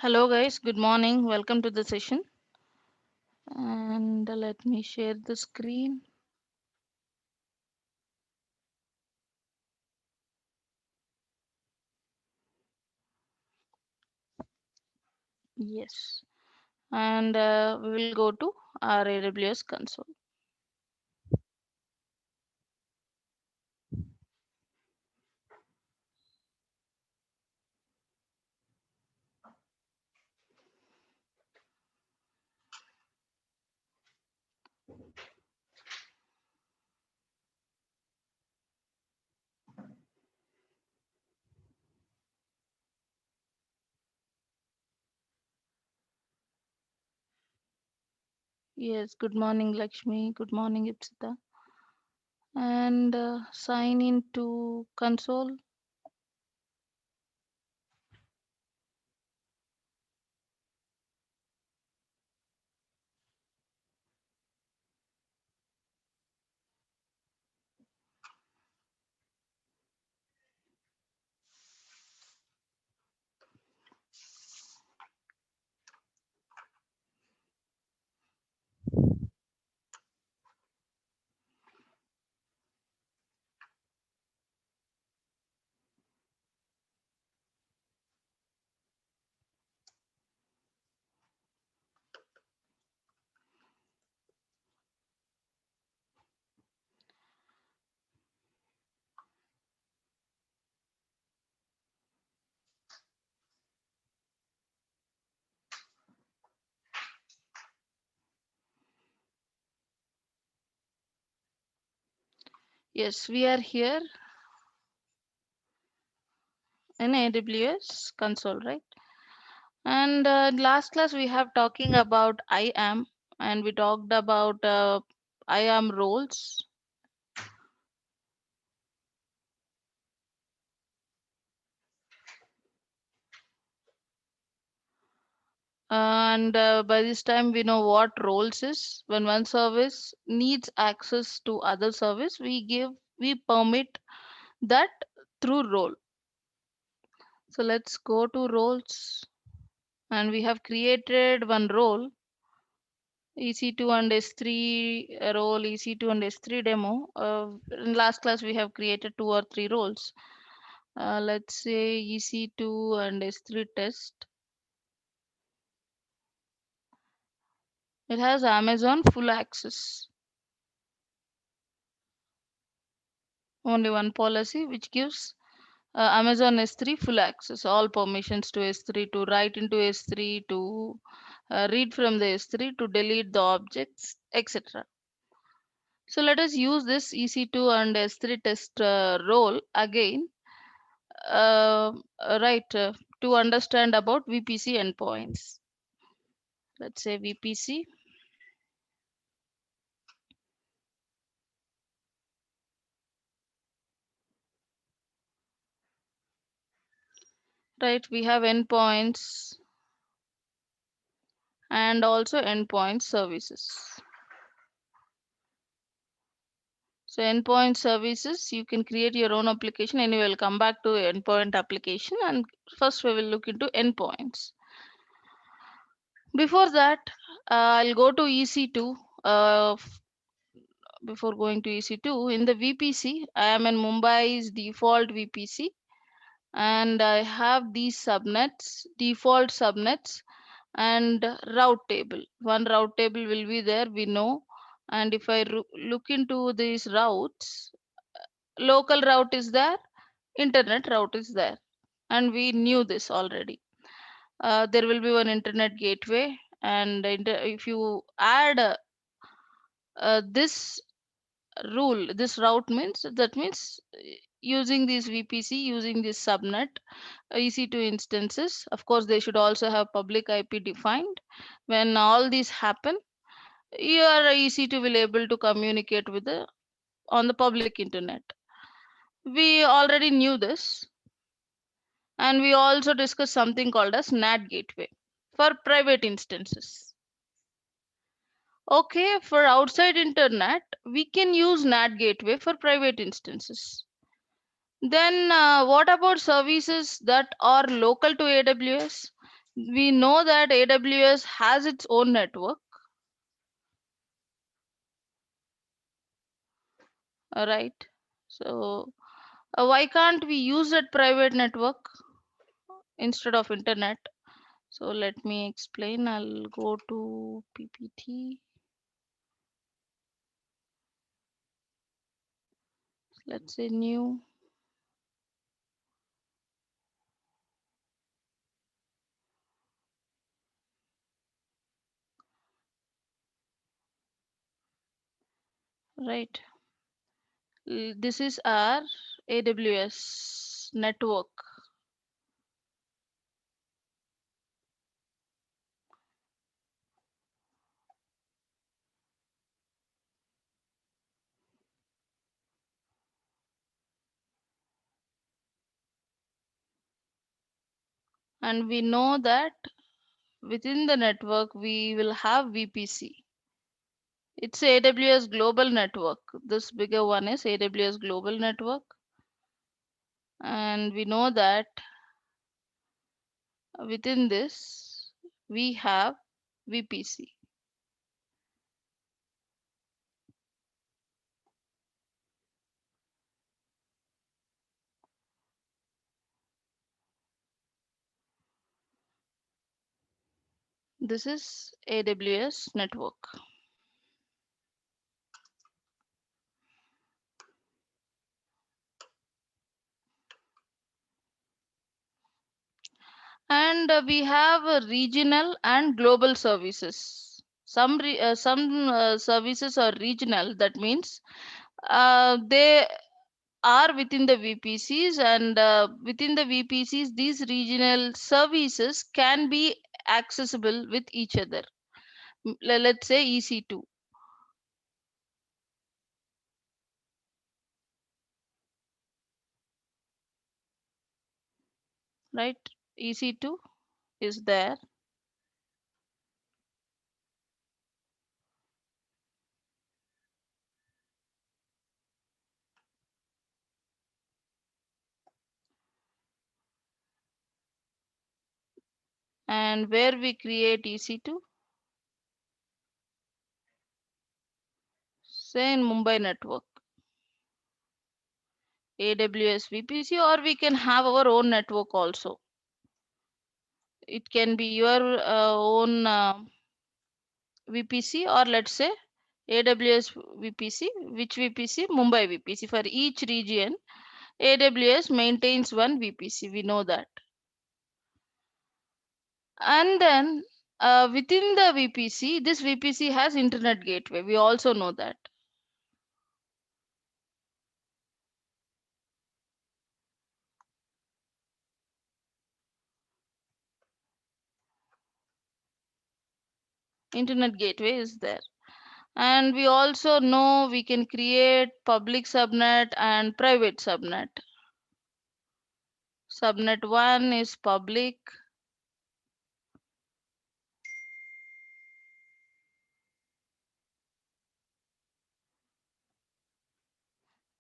Hello guys, good morning. Welcome to the session. And let me share the screen. Yes. And we will go to our AWS console. Yes, good morning Lakshmi. Good morning Ipsita. And sign into console. Yes, we are here in AWS console, right? And last class we have talking about IAM and we talked about IAM roles. And by this time, we know what roles is. When one service needs access to other service, we permit that through role. So let's go to roles, and we have created one role, EC2 and S3 role, EC2 and S3 demo. In last class, we have created 2 or 3 roles. Let's say EC2 and S3 test. It has Amazon full access. Only one policy which gives Amazon S3 full access, all permissions to S3, to write into S3, to read from the S3, to delete the objects, etc. So let us use this EC2 and S3 test role again, right, to understand about VPC endpoints. Let's say VPC, right? We have endpoints and also endpoint services. So endpoint services, you can create your own application. Anyway, we'll come back to endpoint application, and first we will look into endpoints. Before that, I'll go to EC2. Before going to EC2, in the VPC, I am in Mumbai's default VPC, and I have these subnets, default subnets, and route table. One route table will be there, we know. And if I look into these routes, local route is there, internet route is there, and we knew this already. There will be one internet gateway, and if you add this rule, this route means, that means using this VPC, using this subnet, EC2 instances, of course they should also have public IP defined. When all these happen, your EC2 will able to communicate with the on the public internet. We already knew this, and we also discussed something called as NAT gateway for private instances. Okay, for outside internet, we can use NAT gateway for private instances. Then what about services that are local to AWS? We know that AWS has its own network. All right. So why can't we use that private network instead of internet? So let me explain. I'll go to PPT. Let's say new. Right. This is our AWS network. And we know that within the network we will have VPC. It's AWS Global Network. This bigger one is AWS Global Network. And we know that within this we have VPC. This is AWS network. And we have regional and global services. Some services are regional. That means they are within the VPCs, and within the VPCs, these regional services can be accessible with each other. Let's say EC2, right? EC2 is there, and where we create EC2, say in Mumbai network, AWS VPC, or we can have our own network also. It can be your own VPC, or let's say AWS VPC. Which VPC? Mumbai VPC. For each region, AWS maintains one VPC. We know that. And then within the VPC, this VPC has internet gateway. We also know that. Internet gateway is there. And we also know we can create public subnet and private subnet. Subnet 1 is public,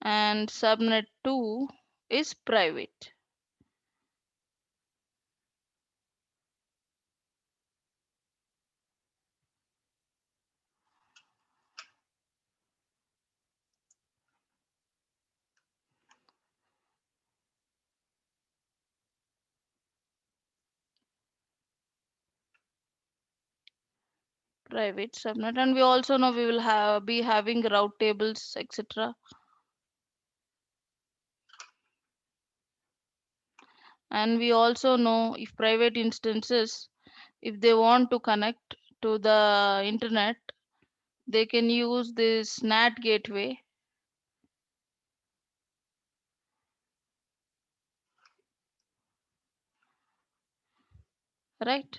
and subnet 2 is private. Private subnet. And we also know we will be having route tables, etc. And we also know if private instances, if they want to connect to the internet, they can use this NAT gateway, right?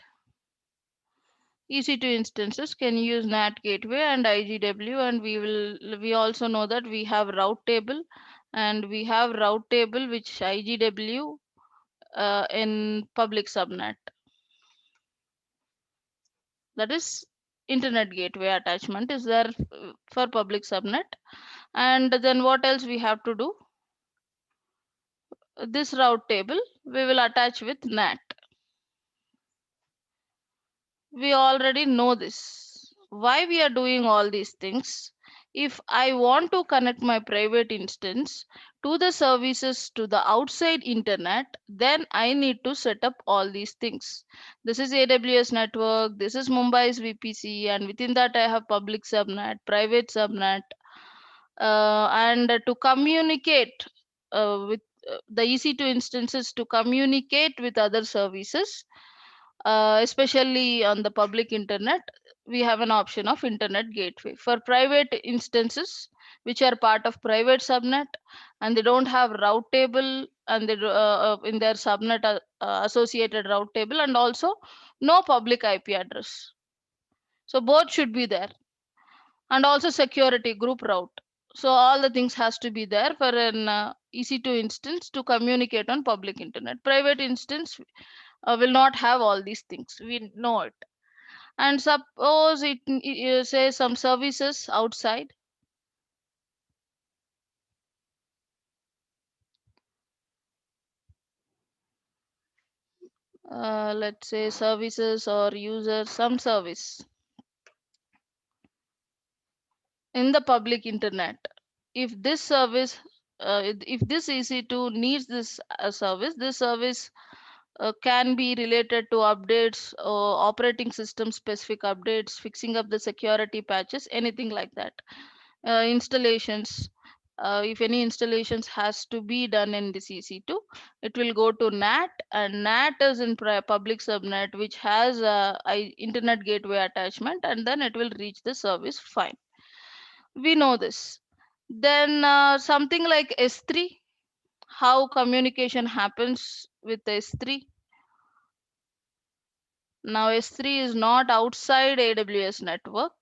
EC2 instances can use NAT gateway and IGW, and we also know that we have route table, and we have route table which IGW in public subnet. That is internet gateway attachment is there for public subnet. And then what else we have to do? This route table we will attach with NAT. We already know this. Why we are doing all these things? If I want to connect my private instance to the services to the outside internet, then I need to set up all these things. This is AWS network, this is Mumbai's VPC, and within that I have public subnet, private subnet, and to communicate with the EC2 instances to communicate with other services, especially on the public internet, we have an option of internet gateway. For private instances, which are part of private subnet and they don't have route table and they in their subnet associated route table, and also no public IP address. So both should be there, and also security group route. So all the things has to be there for an EC2 instance to communicate on public internet. Private instance will not have all these things. We know it. And suppose it says some services outside. Let's say services or users, some service in the public internet. If this service, if this EC2 needs this service, this service can be related to updates or operating system specific updates, fixing up the security patches, anything like that. Installations, if any installations has to be done in this EC2, it will go to NAT, and NAT is in public subnet which has a internet gateway attachment, and then it will reach the service fine. We know this. Then something like S3, how communication happens with S3. Now S3 is not outside AWS network.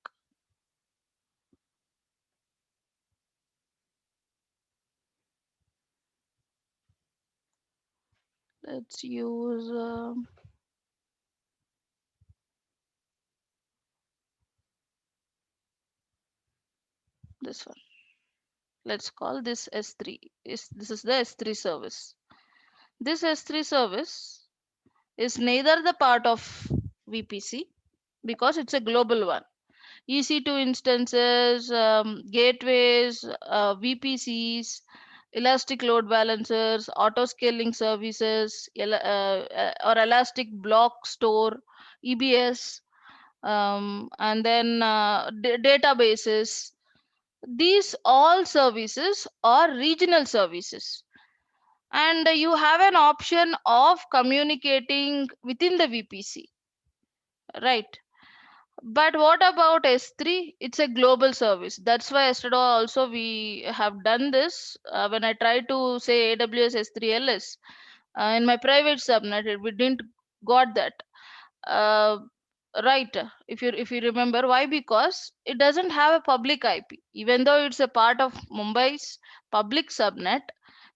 Let's use this one. Let's call this S3. This is the S3 service. This S3 service is neither the part of VPC because it's a global one. EC2 instances, gateways, VPCs, elastic load balancers, auto scaling services, or elastic block store, EBS, and then databases. These all services are regional services, and you have an option of communicating within the VPC, right? But what about S3? It's a global service. That's why yesterday also we have done this. When I tried to say AWS S3 LS in my private subnet, we didn't got that. Uh, right. If you remember why? Because it doesn't have a public IP. Even though it's a part of Mumbai's public subnet,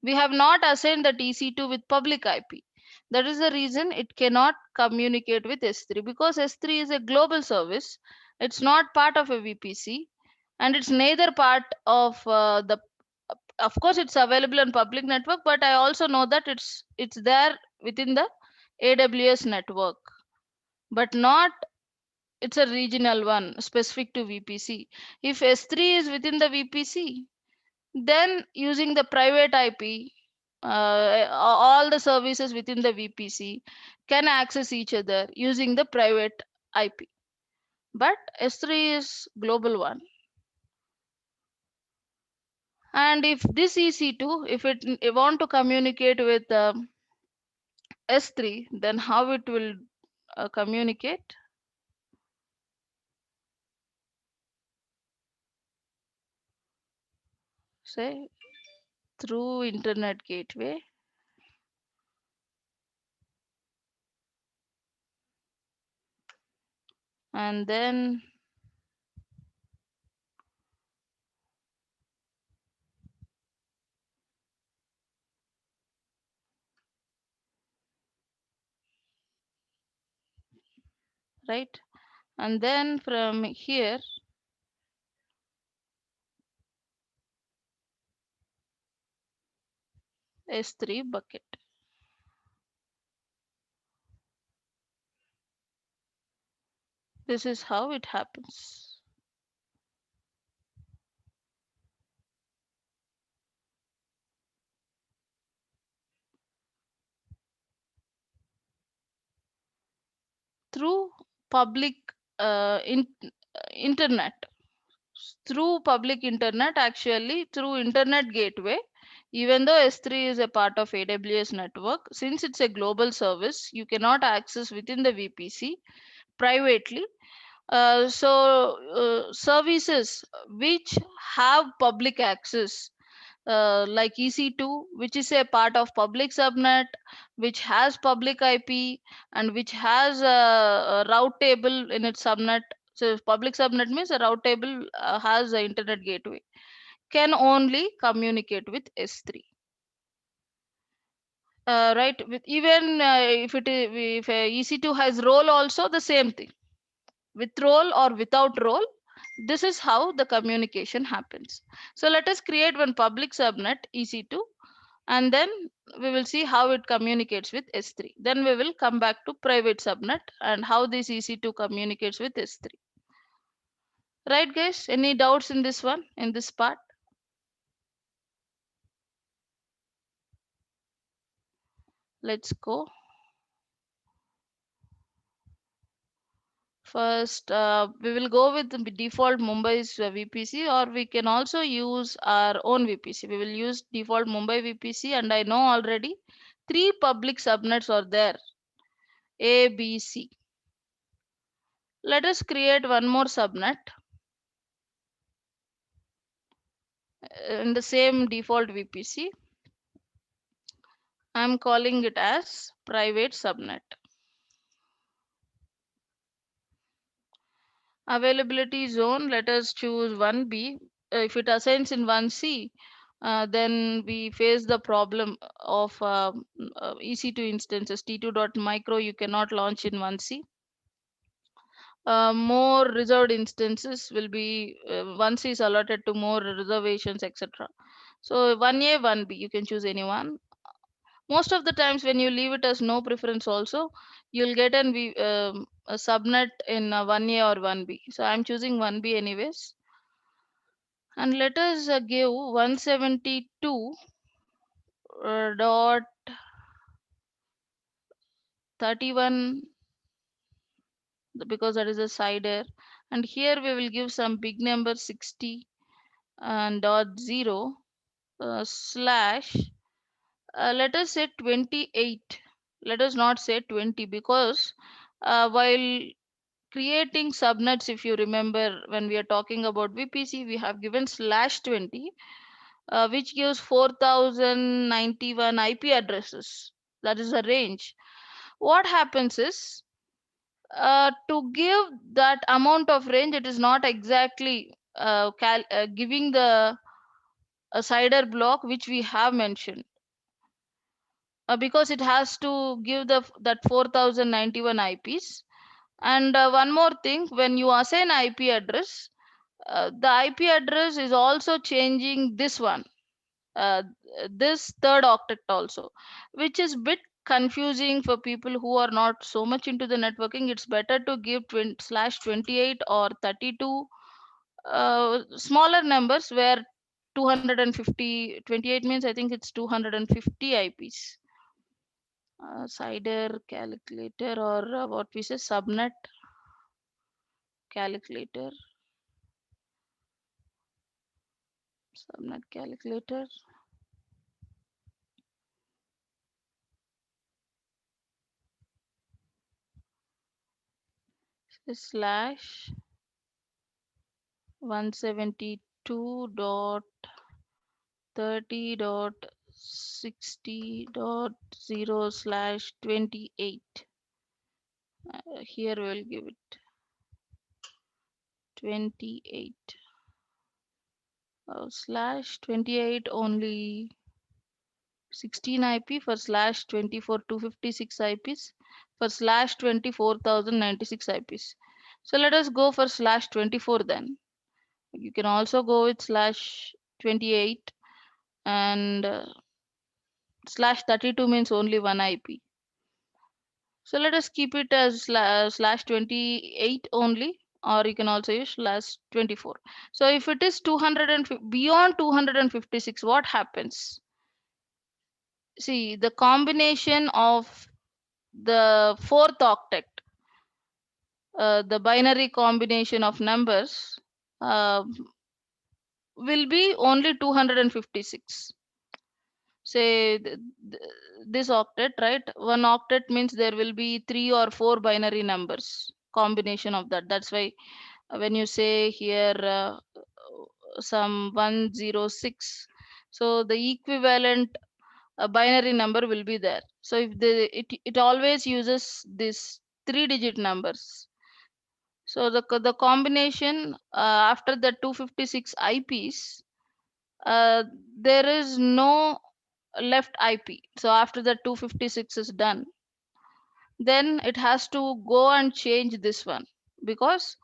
we have not assigned the TC2 with public IP. That is the reason it cannot communicate with S3, because S3 is a global service. It's not part of a VPC, and it's neither part of the. Of course, it's available on public network, but I also know that it's there within the AWS network, but not, it's a regional one specific to VPC. If S3 is within the VPC, then using the private IP, all the services within the VPC can access each other using the private IP. But S3 is global one. And if this EC2, if it want to communicate with S3, then how it will communicate? Say through internet gateway, and then right, and then from here S3 bucket. This is how it happens. Through public internet. Through public internet, actually through internet gateway, even though S3 is a part of AWS network, since it's a global service, you cannot access within the VPC privately. Services which have public access, like EC2, which is a part of public subnet, which has public IP, and which has a route table in its subnet. So public subnet means a route table has an internet gateway, can only communicate with S3. Right, with even if EC2 has role, also the same thing, with role or without role, this is how the communication happens. So let us create one public subnet EC2, and then we will see how it communicates with S3. Then we will come back to private subnet and how this EC2 communicates with S3. Right, guys? Any doubts in this one, in this part? Let's go. First, we will go with the default Mumbai's VPC, or we can also use our own VPC. We will use default Mumbai VPC, and I know already three public subnets are there, A, B, C. Let us create one more subnet in the same default VPC. I'm calling it as private subnet. Availability zone, let us choose 1B. If it assigns in 1C, then we face the problem of EC2 instances. T2.micro you cannot launch in 1C. More reserved instances will be 1C is allotted to more reservations, etc. So 1A, 1B, you can choose anyone. Most of the times when you leave it as no preference also, you'll get a subnet in 1A or 1B. So I'm choosing 1B anyways. And let us give 172 dot 31, because that is a cider, and here we will give some big number 60 and dot 0 slash, let us say 28. Let us not say 20, because while creating subnets, if you remember, when we are talking about VPC, we have given slash 20, which gives 4091 IP addresses. That is the range. What happens is, to give that amount of range, it is not exactly giving the a cider block which we have mentioned, because it has to give that 4091 IPs. And one more thing, when you assign IP address, the IP address is also changing this one, uh, this third octet also, which is bit confusing for people who are not so much into the networking. It's better to give slash 28 or 32, smaller numbers, where 250 28 means I think it's 250 IPs. Cider calculator, or what we say, subnet calculator, subnet calculator slash 172 dot 30 dot 60 dot 0 slash 28. Here we will give it 28, slash 28 only 16 IP, for slash 24 256 IPs, for slash 24,096 IPs. So let us go for slash 24 then. You can also go with slash 28, and slash 32 means only one IP. So let us keep it as slash 28 only, or you can also use slash 24. So if it is 200 and beyond 256, what happens? See, the combination of the fourth octet, the binary combination of numbers, uh, will be only 256. Say this octet, right? One octet means there will be three or four binary numbers combination of that. That's why when you say here some 106, so the equivalent binary number will be there. So if it always uses this three digit numbers. So the combination after the 256 IPs, uh, there is no left IP. So after the 256 is done, then it has to go and change this one, because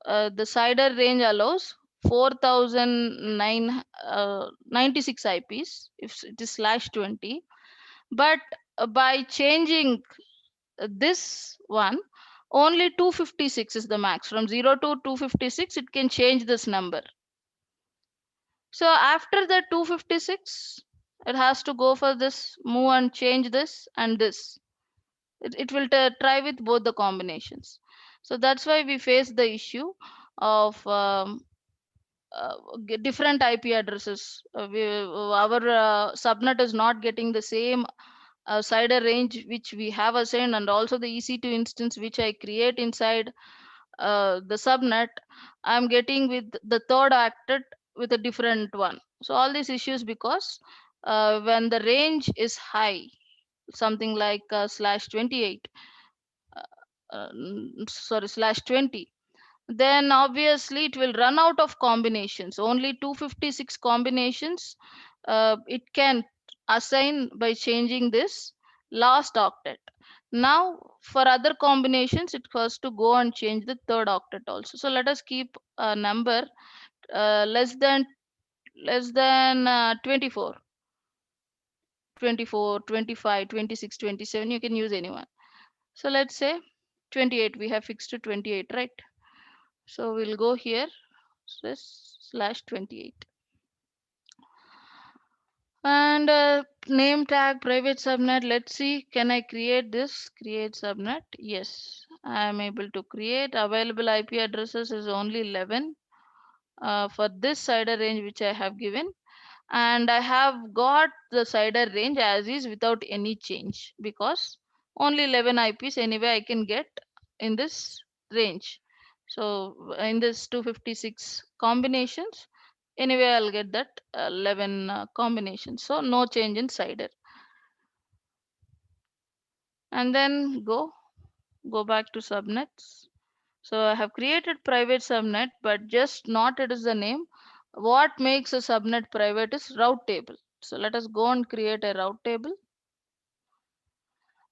the CIDR range allows 4096 IPs if it is slash 20. But by changing this one, only 256 is the max. From 0 to 256, it can change this number. So after the 256, it has to go for this move and change this and this. It will try with both the combinations. So that's why we face the issue of different IP addresses. Our subnet is not getting the same CIDR range which we have assigned, and also the EC2 instance which I create inside the subnet, I'm getting with the third octet with a different one. So all these issues because when the range is high, something like slash 28, sorry, slash 20, then obviously it will run out of combinations. Only 256 combinations it can assign by changing this last octet. Now for other combinations it has to go and change the third octet also. So let us keep a number less than 24, 24, 25, 26, 27. You can use anyone. So let's say 28. We have fixed to 28, right? So we'll go here, slash 28. And name tag private subnet. Let's see, can I create this? Create subnet. Yes, I am able to create. Available IP addresses is only 11 for this CIDR range which I have given. And I have got the CIDR range as is without any change, because only 11 IPs anyway I can get in this range. So in this 256 combinations, anyway I'll get that 11 combinations. So no change in CIDR. And then go back to subnets. So I have created private subnet, but just not it is the name. What makes a subnet private is route table. So let us go and create a route table.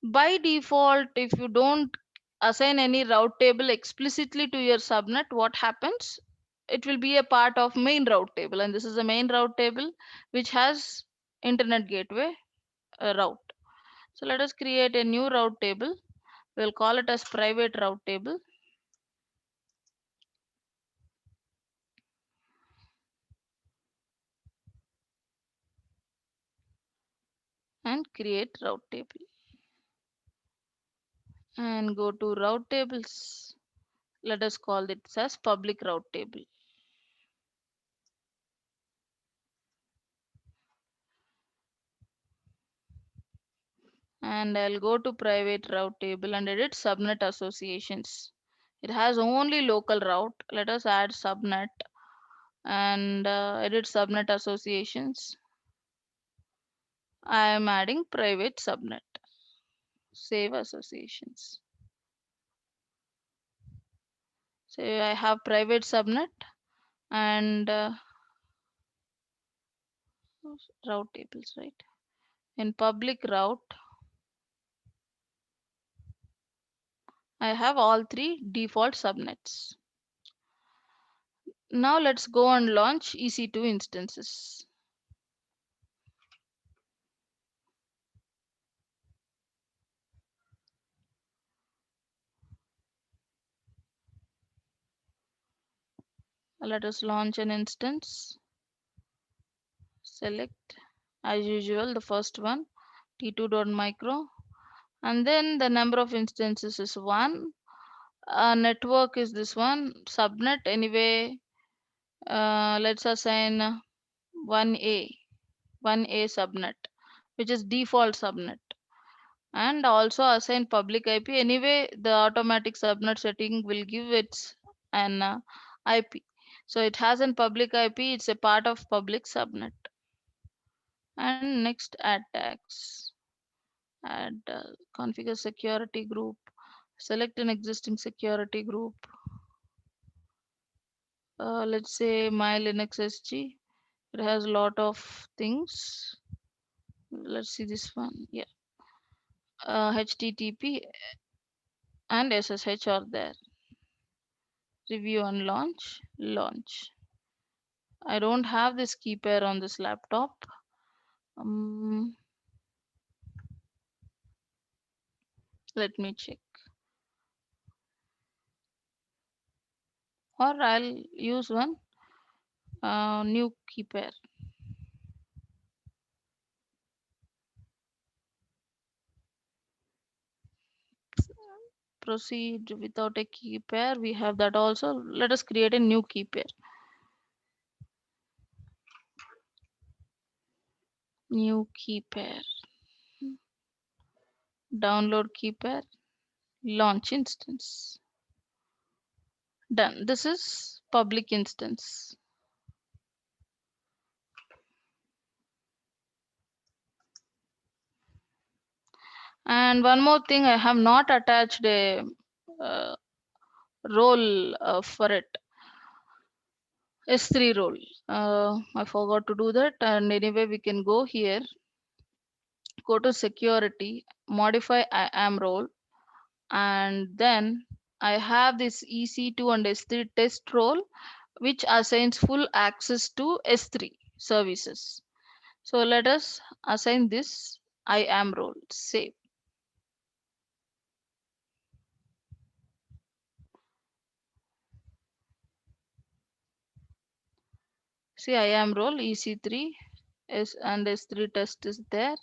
By default, if you don't assign any route table explicitly to your subnet, what happens? It will be a part of main route table, and this is the main route table which has internet gateway route. So let us create a new route table. We'll call it as private route table and create route table. And go to route tables. Let us call it as public route table. And I'll go to private route table and edit subnet associations. It has only local route. Let us add subnet and edit subnet associations. I am adding private subnet. Save associations. So I have private subnet and route tables, right? In public route, I have all three default subnets. Now let's go and launch EC2 instances. Let us launch an instance. Select as usual the first one, t2.micro, and then the number of instances is 1. Network is this one, subnet anyway. Let's assign 1A, 1A subnet, which is default subnet, and also assign public IP. Anyway, the automatic subnet setting will give its an IP. So it has a public IP, it's a part of public subnet. And next, add tags. Add configure security group. Select an existing security group. Let's say my Linux SG. It has a lot of things. Let's see this one. Yeah, HTTP and SSH are there. Review and launch. Launch. I don't have this key pair on this laptop. Um, Let me check. Or I'll use one new key pair. Proceed without a key pair. We have that also. Let us create a new key pair. New key pair. Download key pair. Launch instance. Done. This is public instance. And one more thing, I have not attached a uh, role for it. S3 role. I forgot to do that. And anyway, we can go here, go to security, modify IAM role, and then I have this EC2 and S3 test role, which assigns full access to S3 services. So let us assign this IAM role. Save. See, IAM role EC3 and S3 test is there.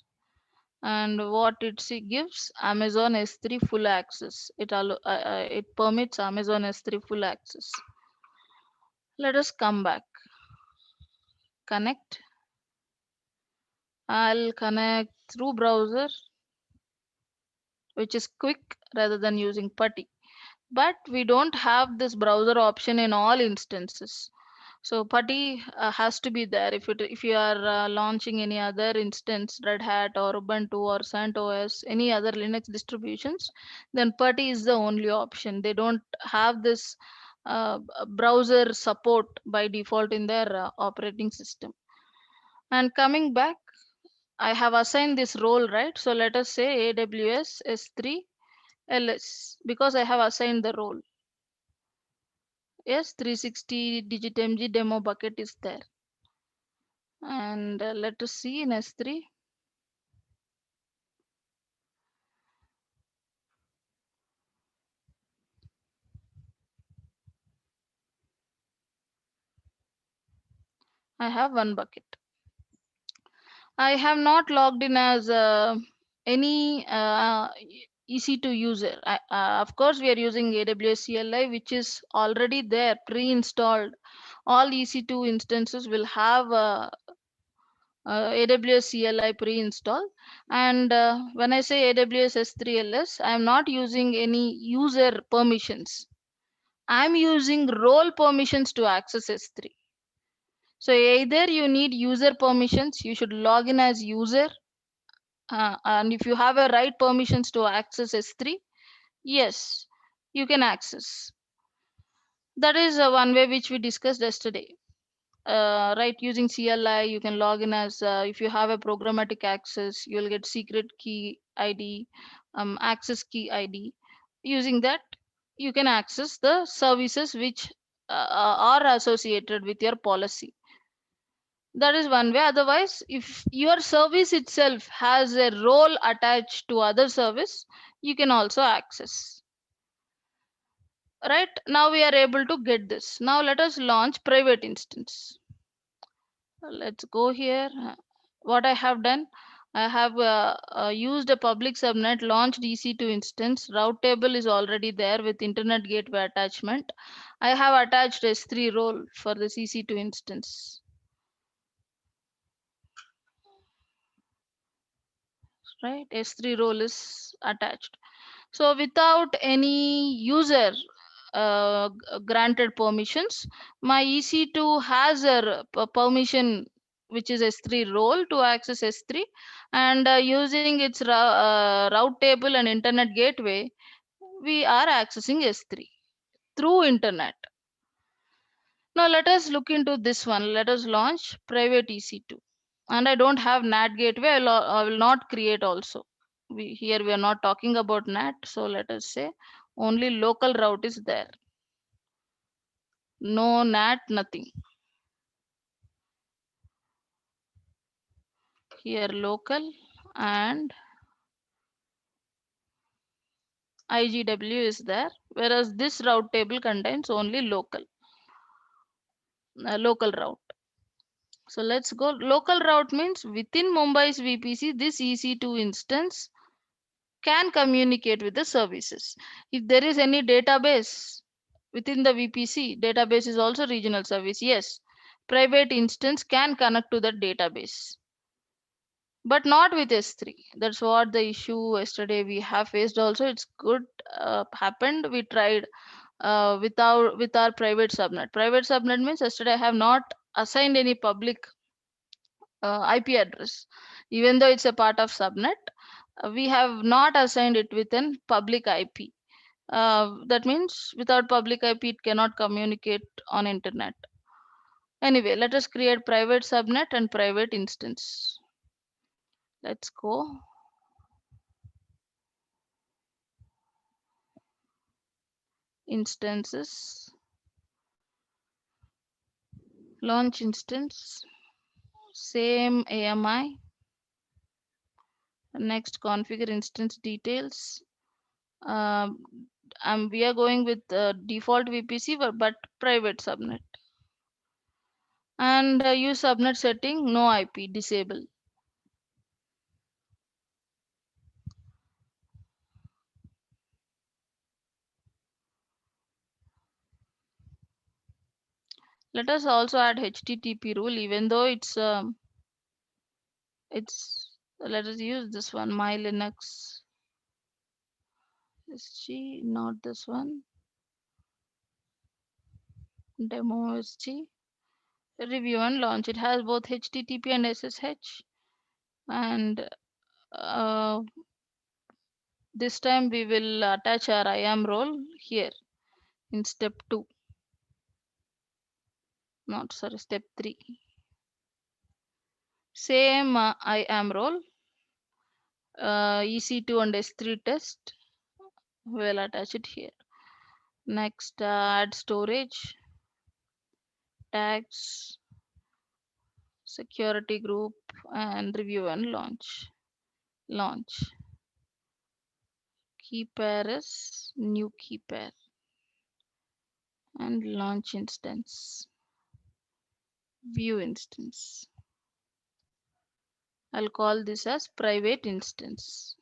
And what gives Amazon S3 full access. It permits Amazon S3 full access. Let us come back. Connect. I'll connect through browser, which is quick rather than using PuTTY. But we don't have this browser option in all instances. So PuTTY has to be there if you are launching any other instance, Red Hat or Ubuntu or CentOS, any other Linux distributions, then PuTTY is the only option. They don't have this browser support by default in their operating system. And coming back, I have assigned this role, right? So let us say AWS S3 LS because I have assigned the role. Yes, 360 DigitMG demo bucket is there. And let us see in S3. I have one bucket. I have not logged in as any EC2 user. Of course, we are using AWS CLI, which is already there, pre-installed. All EC2 instances will have AWS CLI pre-installed. And when I say AWS S3LS, I am not using any user permissions. I am using role permissions to access S3. So either you need user permissions, you should log in as user, and if you have a right permissions to access S3, yes, you can access. That is one way which we discussed yesterday. Right, using CLI, you can log in as if you have a programmatic access, you'll get secret key ID, access key ID. Using that, you can access the services which are associated with your policy. That is one way. Otherwise, if your service itself has a role attached to other service, you can also access. Right now we are able to get this. Now let us launch private instance. Let's go here. What I have done, I have used a public subnet, launched EC2 instance. Route table is already there with internet gateway attachment. I have attached S3 role for the EC2 instance. Right, S3 role is attached. So without any user granted permissions, my EC2 has a permission which is S3 role to access S3, and using its route table and internet gateway, we are accessing S3 through internet. Now let us look into this one. Let us launch private EC2. And I don't have NAT gateway. I will not create also. Here we are not talking about NAT. So let us say only local route is there. No NAT, nothing. Here local and IGW is there. Whereas this route table contains only local route. So let's go. Local route means within Mumbai's VPC, this EC2 instance can communicate with the services. If there is any database within the VPC, database is also regional service. Yes, private instance can connect to that database, but not with S3. That's what the issue yesterday we have faced. Also, it's good happened. We tried with our private subnet. Private subnet means yesterday I have not assigned any public IP address, even though it's a part of subnet. We have not assigned it with an public IP. That means without public IP, it cannot communicate on internet. Anyway, let us create private subnet and private instance. Let's go. Instances. Launch instance. Same AMI. Next, configure instance details. Um, we are going with default VPC, but private subnet. And use subnet setting, no IP, disable. Let us also add HTTP rule, even though it's let us use this one, my Linux SG, not this one, demo SG. Review and launch. It has both HTTP and SSH, and uh, this time we will attach our IAM role here in step 2, not sorry, step 3. Same IAM role, EC2 and S3 test. We'll attach it here. Next, add storage, tags, security group, and review and launch. Launch. Key pair is new key pair and launch instance. View instance. I'll call this as private instance.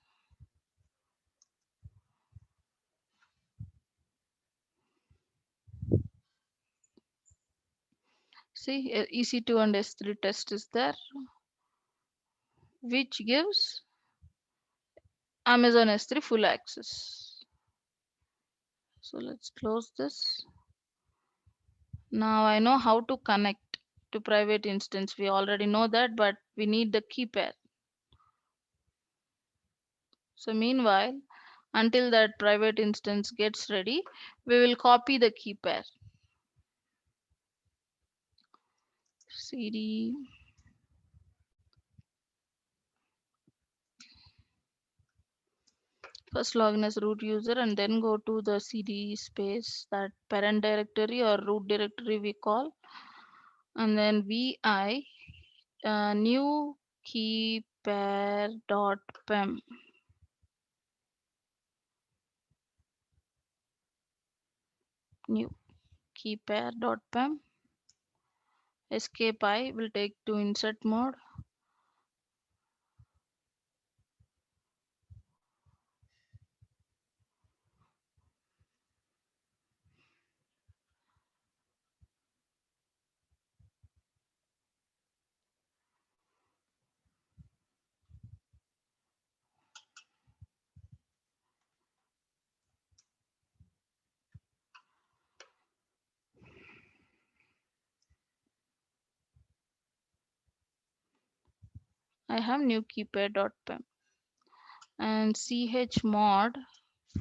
See, EC2 and S3 test is there, which gives Amazon S3 full access. So let's close this. Now I know how to connect to private instance. We already know that, but we need the key pair. So meanwhile, until that private instance gets ready, we will copy the key pair. CD first login as root user and then go to the CD space, that parent directory or root directory we call, and then vi new key pair dot pem. new key pair.pem. Escape I will take to insert mode. I have new key pair.pem and chmod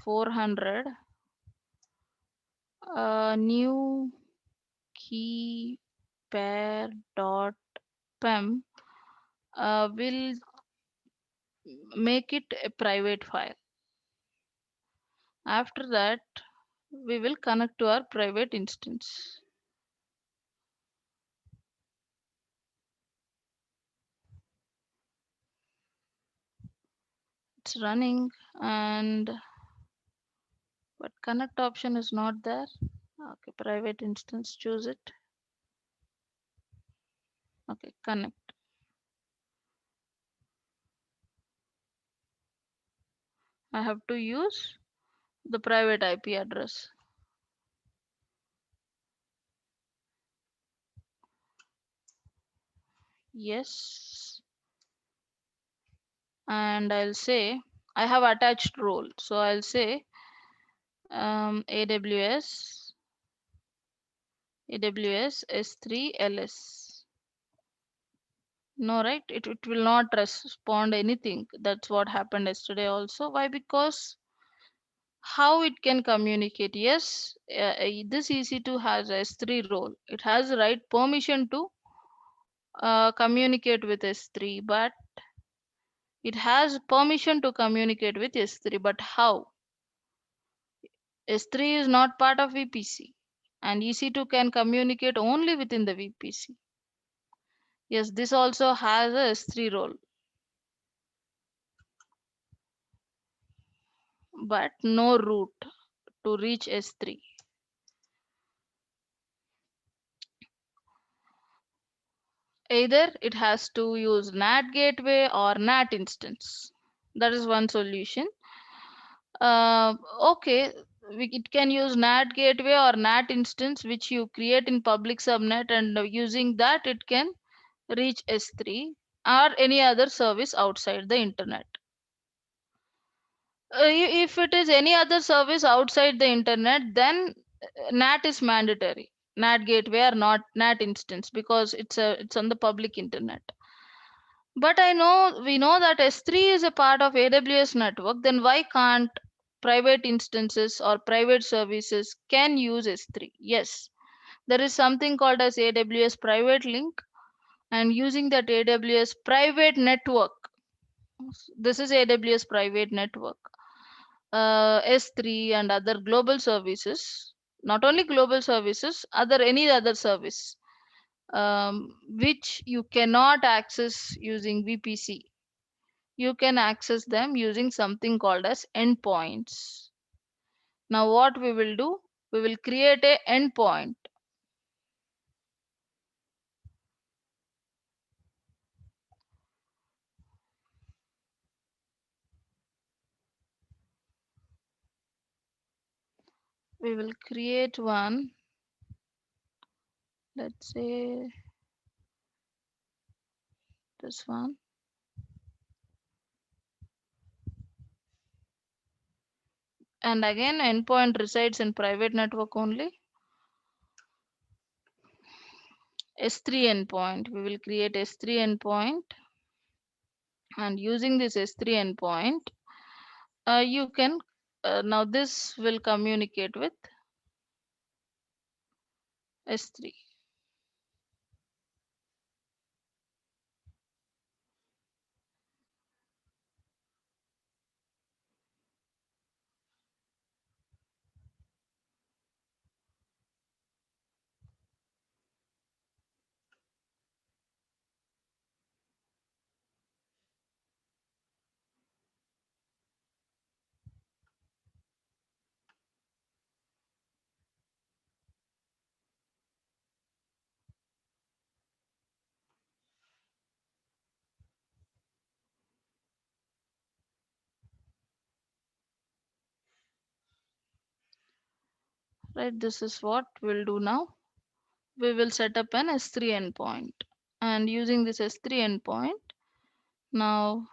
400 new key pair.pem will make it a private file. After that, we will connect to our private instance. It's running, and but connect option is not there. Okay, private instance, choose it. Okay, connect. I have to use the private IP address. Yes, and I'll say I have attached role, so I'll say AWS S3 LS. No, right? It will not respond anything. That's what happened yesterday also. Why? Because how it can communicate? Yes, this EC2 has S3 role. It has the right permission to communicate with S3, but it has permission to communicate with S3. But how? S3 is not part of VPC, and EC2 can communicate only within the VPC. Yes, this also has a S3 role, but no route to reach S3. Either it has to use NAT gateway or NAT instance. That is one solution. Okay, it can use NAT gateway or NAT instance which you create in public subnet, and using that it can reach S3 or any other service outside the internet. If it is any other service outside the internet, then NAT is mandatory. NAT gateway or not NAT instance, because it's on the public internet. But we know that S3 is a part of AWS network. Then why can't private instances or private services can use S3? Yes, there is something called as AWS private link, and using that AWS private network. This is AWS private network. S3 and other global services, not only global services, other any other service which you cannot access using VPC. You can access them using something called as endpoints. Now what we will do? We will create a endpoint. We will create one. Let's say this one. And again, endpoint resides in private network only. S3 endpoint. We will create S3 endpoint, and using this S3 endpoint, you can now this will communicate with S3. Right, this is what we'll do now. We will set up an S3 endpoint, and using this S3 endpoint, now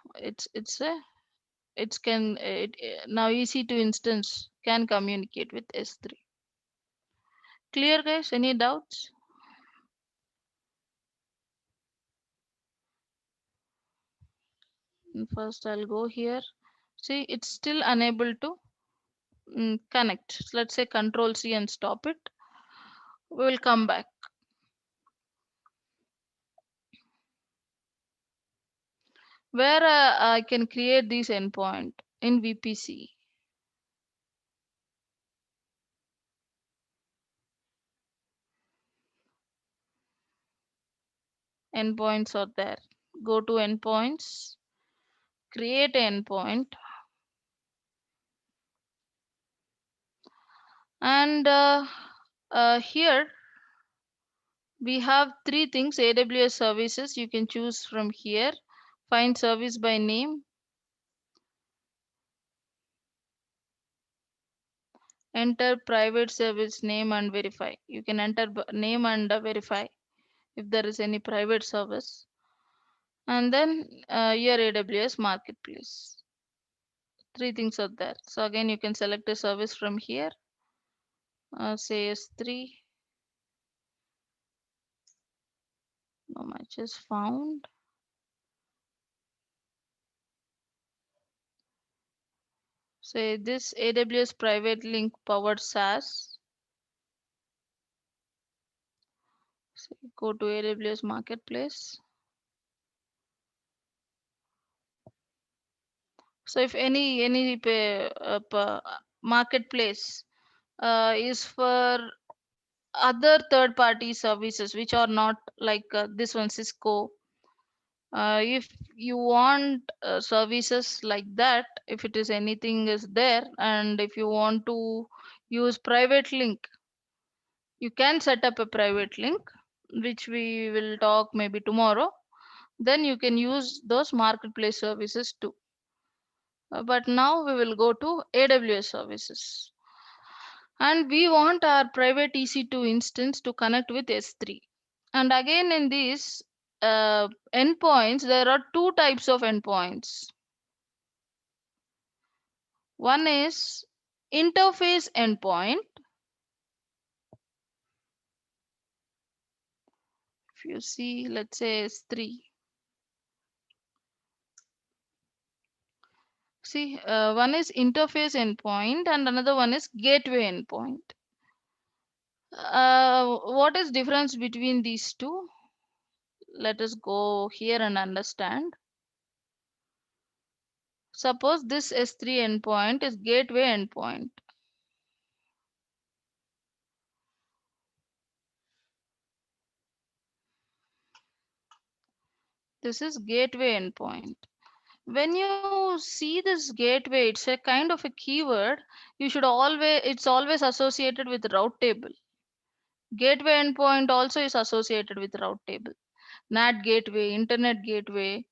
now EC2 instance can communicate with S3. Clear, guys? Any doubts? First, I'll go here. See, it's still unable to connect. Let's say Control C and stop it. We will come back. Where I can create this endpoint in VPC. Endpoints are there. Go to endpoints, create endpoint, and here we have three things. AWS services, you can choose from here. Find service by name, enter private service name and verify. You can enter name and verify if there is any private service. And then your AWS marketplace. Three things are there. So again, you can select a service from here. Say S3. No matches found. Say this AWS private link powered SaaS. So go to AWS marketplace. So if any marketplace is for other third party services which are not like this one Cisco, if you want services like that, if it is anything is there, and if you want to use private link, you can set up a private link, which we will talk maybe tomorrow. Then you can use those marketplace services too. But now we will go to AWS services. And we want our private EC2 instance to connect with S3. And again, in these endpoints, there are two types of endpoints. One is interface endpoint. If you see, let's say S3. See, one is interface endpoint and another one is gateway endpoint. What is difference between these two? Let us go here and understand. Suppose this S3 endpoint is gateway endpoint. This is gateway endpoint. When you see this gateway, it's a kind of a keyword. It's always associated with route table. Gateway endpoint also is associated with route table. NAT gateway, internet gateway,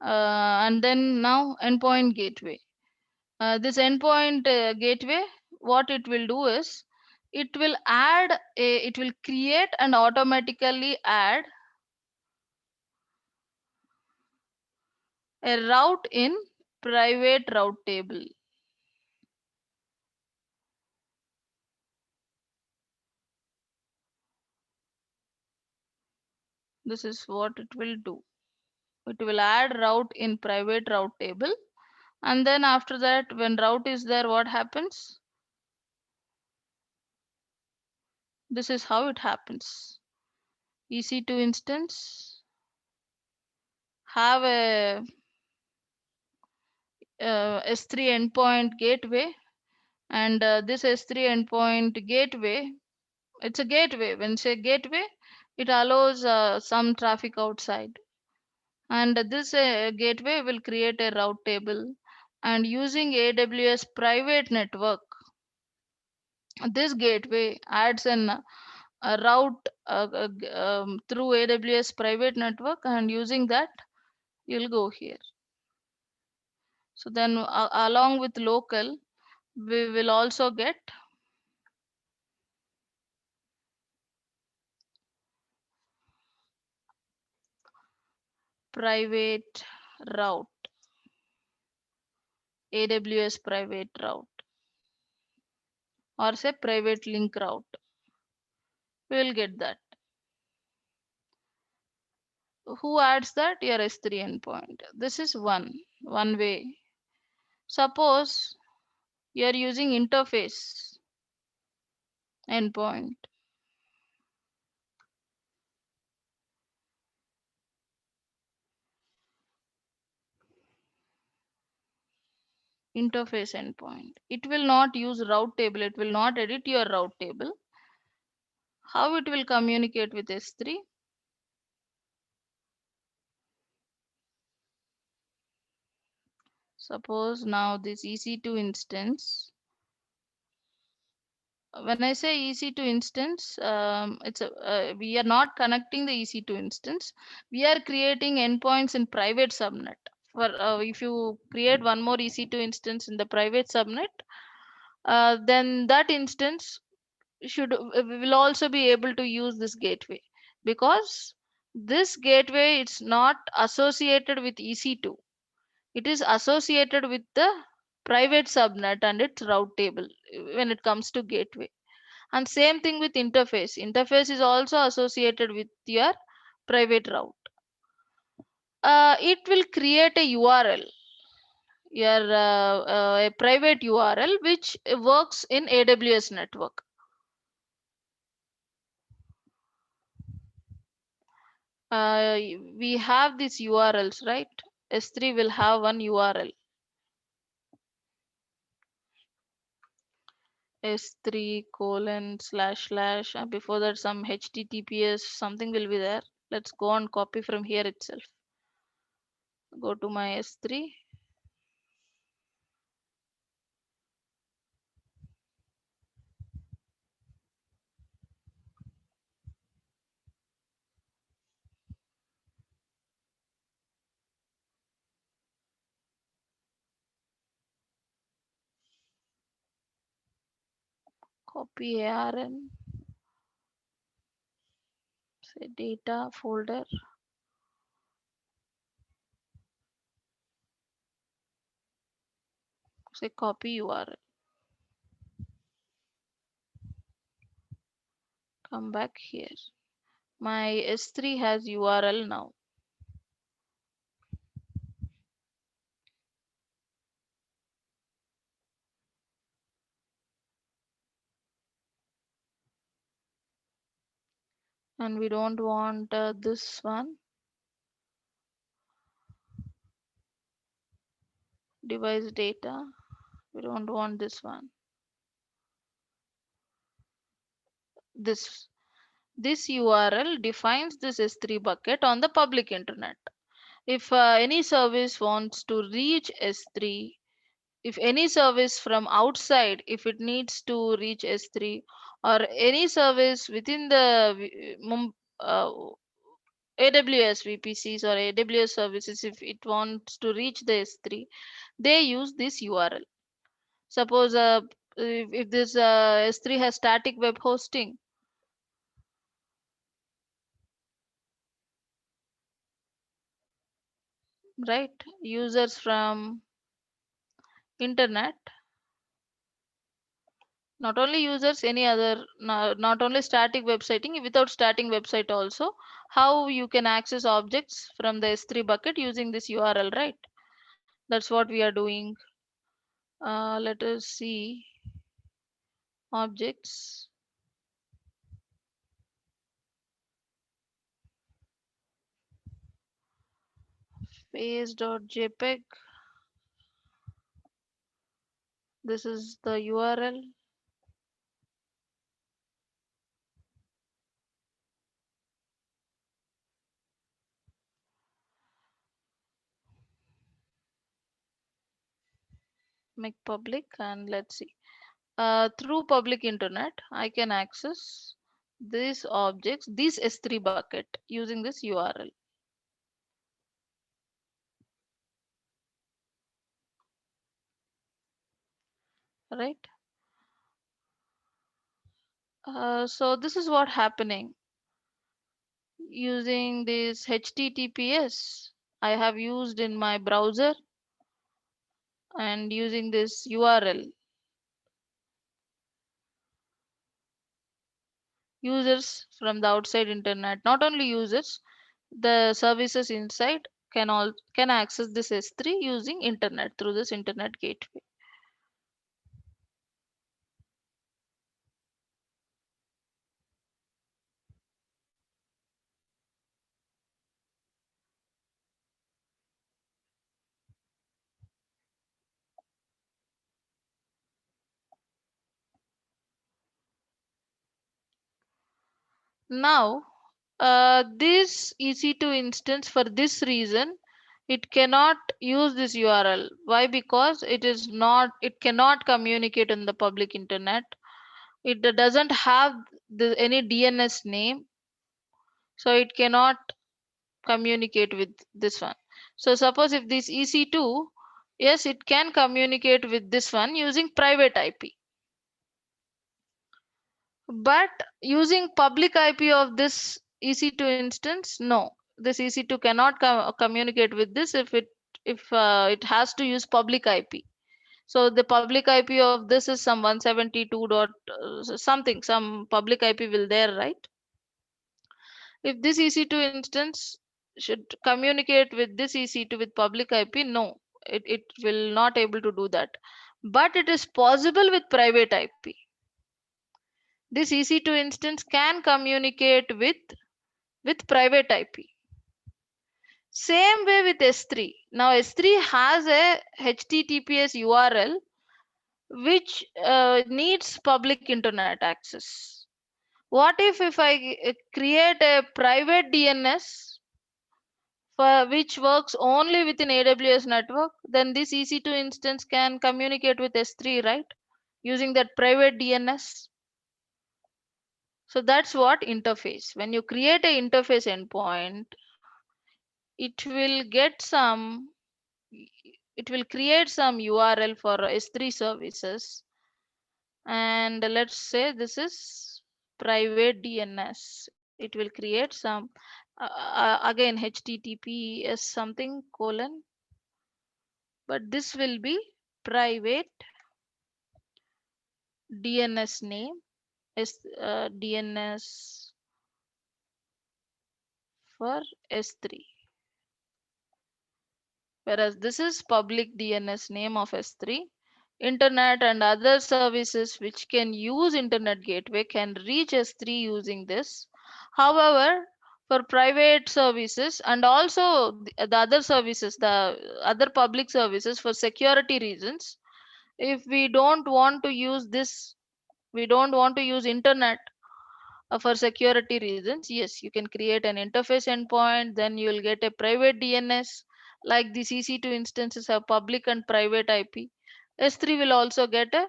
and then now endpoint gateway. This endpoint gateway, what it will do is it will create and automatically add a route in private route table. This is what it will do. It will add route in private route table, and then after that, when route is there, what happens? This is how it happens. EC2 instance have a S3 endpoint gateway, and this S3 endpoint gateway, it's a gateway. When say gateway, it allows some traffic outside, and this gateway will create a route table, and using AWS private network, this gateway adds a route through AWS private network, and using that you'll go here. So then along with local, we will also get private route, AWS private route, or say private link route. We will get that. Who adds that? Your S3 endpoint. This is one way. Suppose you are using interface endpoint. Interface endpoint. It will not use route table. It will not edit your route table. How it will communicate with S3? Suppose now this EC2 instance. When I say EC2 instance, we are not connecting the EC2 instance. We are creating endpoints in private subnet. For if you create one more EC2 instance in the private subnet, then that instance will also be able to use this gateway, because this gateway it's not associated with EC2. It is associated with the private subnet and its route table when it comes to gateway. And same thing with interface. Interface is also associated with your private route. It will create a URL, a private URL which works in AWS network. We have these URLs, right? S3 will have one URL. S3 colon slash slash. Before that, some HTTPS, something will be there. Let's go and copy from here itself. Go to my S3. Copy ARN. Say data folder. Say copy URL. Come back here. My S3 has URL now. And we don't want this one. Device data. We don't want this one. This URL defines this S3 bucket on the public internet. If any service wants to reach S3, if any service from outside, if it needs to reach S3, or any service within the AWS VPCs or AWS services, if it wants to reach the S3, they use this URL. Suppose if this S3 has static web hosting, right? Users from internet, not only users, any other, not only static websiting, without static website also, how you can access objects from the S3 bucket using this URL, right? That's what we are doing. Let us see objects. Face.jpg. This is the URL. Make public, and let's see. Through public internet, I can access these objects, this S3 bucket using this URL, right? So this is what happening using this HTTPS. I have used in my browser and using this URL. Users from the outside internet, not only users, the services inside can access this S3 using internet through this internet gateway. Now, this EC2 instance, for this reason, it cannot use this URL. Why? Because it cannot communicate in the public internet. It doesn't have any DNS name, so it cannot communicate with this one. So suppose if this EC2, yes, it can communicate with this one using private IP. But using public IP of this EC2 instance, no. This EC2 cannot communicate with this if it has to use public IP. So the public IP of this is some 172 dot something, some public IP will there, right? If this EC2 instance should communicate with this EC2 with public IP, no, it will not able to do that. But it is possible with private IP. This EC2 instance can communicate with private IP. Same way with S3. Now S3 has a HTTPS URL which needs public internet access. What if I create a private DNS for which works only within AWS network? Then this EC2 instance can communicate with S3, right? Using that private DNS. So that's what interface. When you create a interface endpoint, it will get some, it will create some URL for S3 services. And let's say this is private DNS. It will create some, again, HTTPS something colon, but this will be private DNS name is DNS for S3. Whereas this is public DNS name of S3. Internet and other services which can use internet gateway can reach S3 using this. However, for private services and also the other services, the other public services, for security reasons, if we don't want to use this, we don't want to use internet for security reasons, yes, you can create an interface endpoint, then you will get a private DNS. Like the EC2 instances have public and private IP. S3 will also get a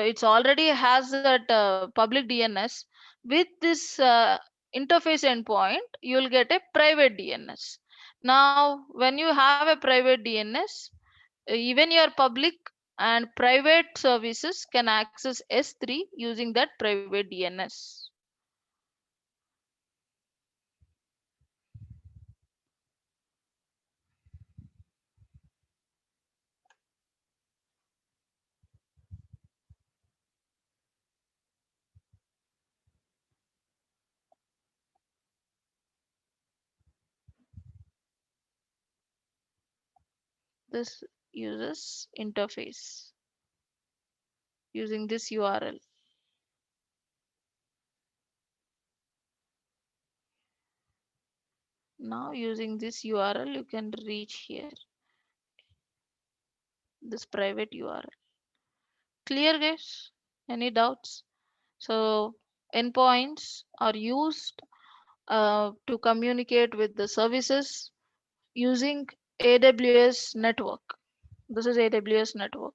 it's already has that public DNS. With this interface endpoint, you will get a private DNS. Now, when you have a private DNS, even your public and private services can access S3 using that private DNS. This uses interface using this URL. Now using this URL, you can reach here, this private URL. Clear, guys? Any doubts? So endpoints are used to communicate with the services using AWS network. This is AWS network.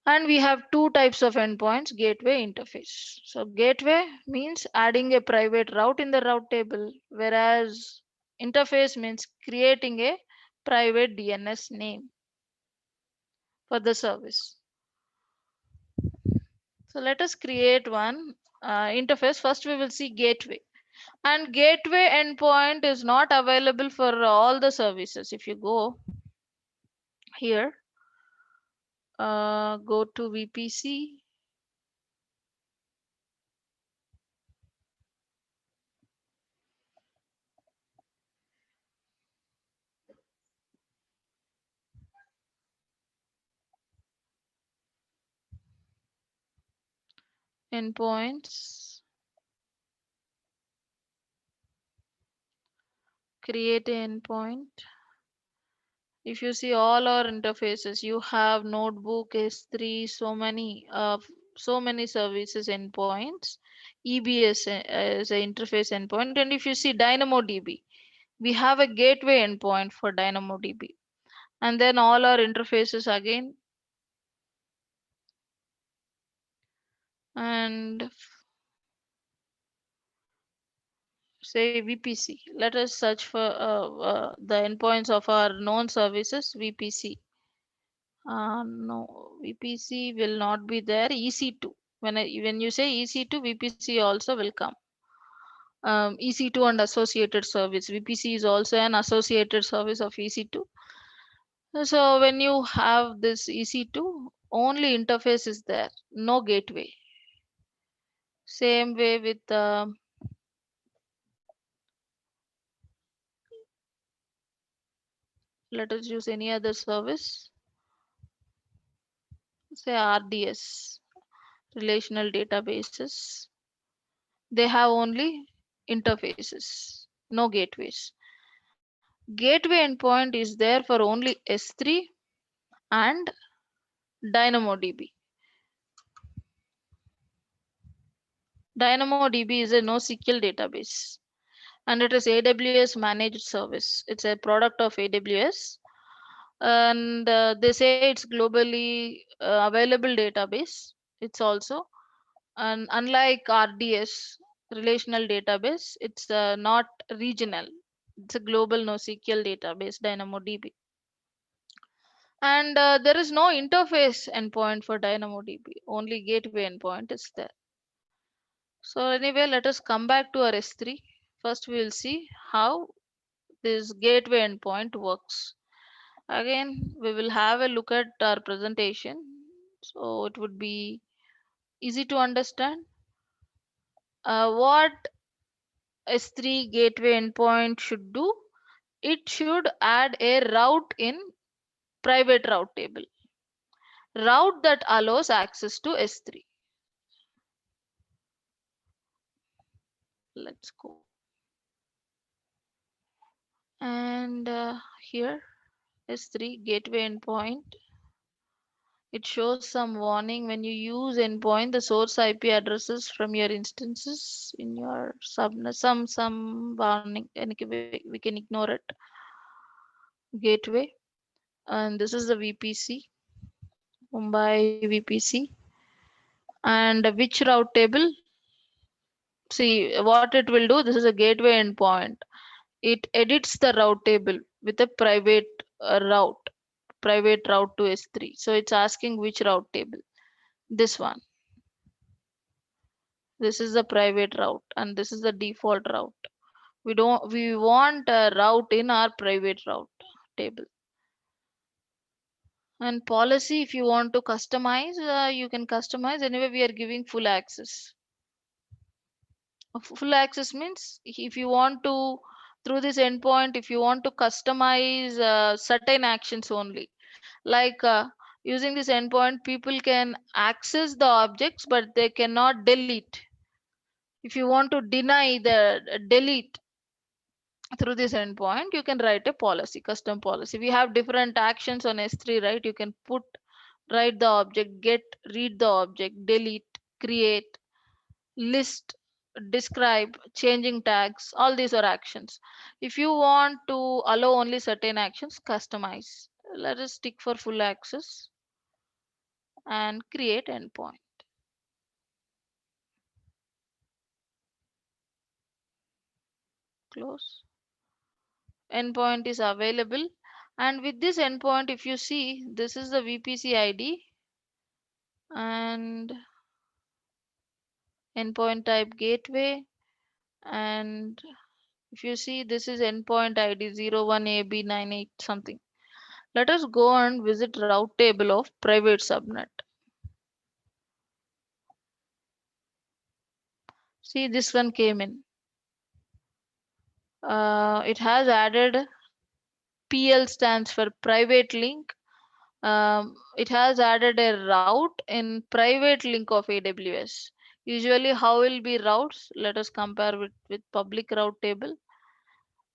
And we have two types of endpoints, gateway, interface. So gateway means adding a private route in the route table, whereas interface means creating a private DNS name for the service. So let us create one interface. First we will see gateway. And gateway endpoint is not available for all the services. If you go here, go to VPC. Endpoints, create an endpoint. If you see all our interfaces, you have notebook S3, so many services endpoints. EBS is an interface endpoint, and if you see DynamoDB, we have a gateway endpoint for DynamoDB, and then all our interfaces again, and say VPC. Let us search for the endpoints of our known services VPC. No, VPC will not be there. EC2. When you say EC2, VPC also will come. EC2 and associated service. VPC is also an associated service of EC2. So when you have this EC2, only interface is there, no gateway. Same way with let us use any other service. Say RDS, relational databases. They have only interfaces, no gateways. Gateway endpoint is there for only S3 and DynamoDB. DynamoDB is a NoSQL database and it is AWS managed service. It's a product of AWS, and they say it's globally available database. It's also, and unlike RDS, relational database, it's not regional. It's a global NoSQL database, DynamoDB. And there is no interface endpoint for DynamoDB. Only gateway endpoint is there. So anyway, let us come back to our S3. First, we will see how this gateway endpoint works. Again, we will have a look at our presentation. So it would be easy to understand. What S3 gateway endpoint should do? It should add a route in private route table. Route that allows access to S3. Let's go. And here S3 gateway endpoint. It shows some warning when you use endpoint, the source IP addresses from your instances in your subnet, some warning, and we can ignore it. Gateway, and this is the VPC, Mumbai VPC, and which route table. See what it will do. This is a gateway endpoint. It edits the route table with a private route to S3. So it's asking which route table. This one. This is the private route and this is the default route. We want a route in our private route table. And policy, if you want to customize, you can customize. Anyway, we are giving full access. Full access means if you want to, through this endpoint, if you want to customize certain actions only, like using this endpoint, people can access the objects, but they cannot delete. If you want to deny the delete through this endpoint, you can write a policy, custom policy. We have different actions on S3, right? You can write the object, get, read the object, delete, create, list, describe, changing tags. All these are actions. If you want to allow only certain actions, customize. Let us stick for full access and create endpoint. Close. Endpoint is available. And with this endpoint, if you see, this is the VPC ID and endpoint type gateway, And if you see, this is endpoint ID 01AB98 something. Let us go and visit route table of private subnet. See, this one came in. It has added PL stands for private link. It has added a route in private link of AWS. Usually, how will be routes? Let us compare with public route table.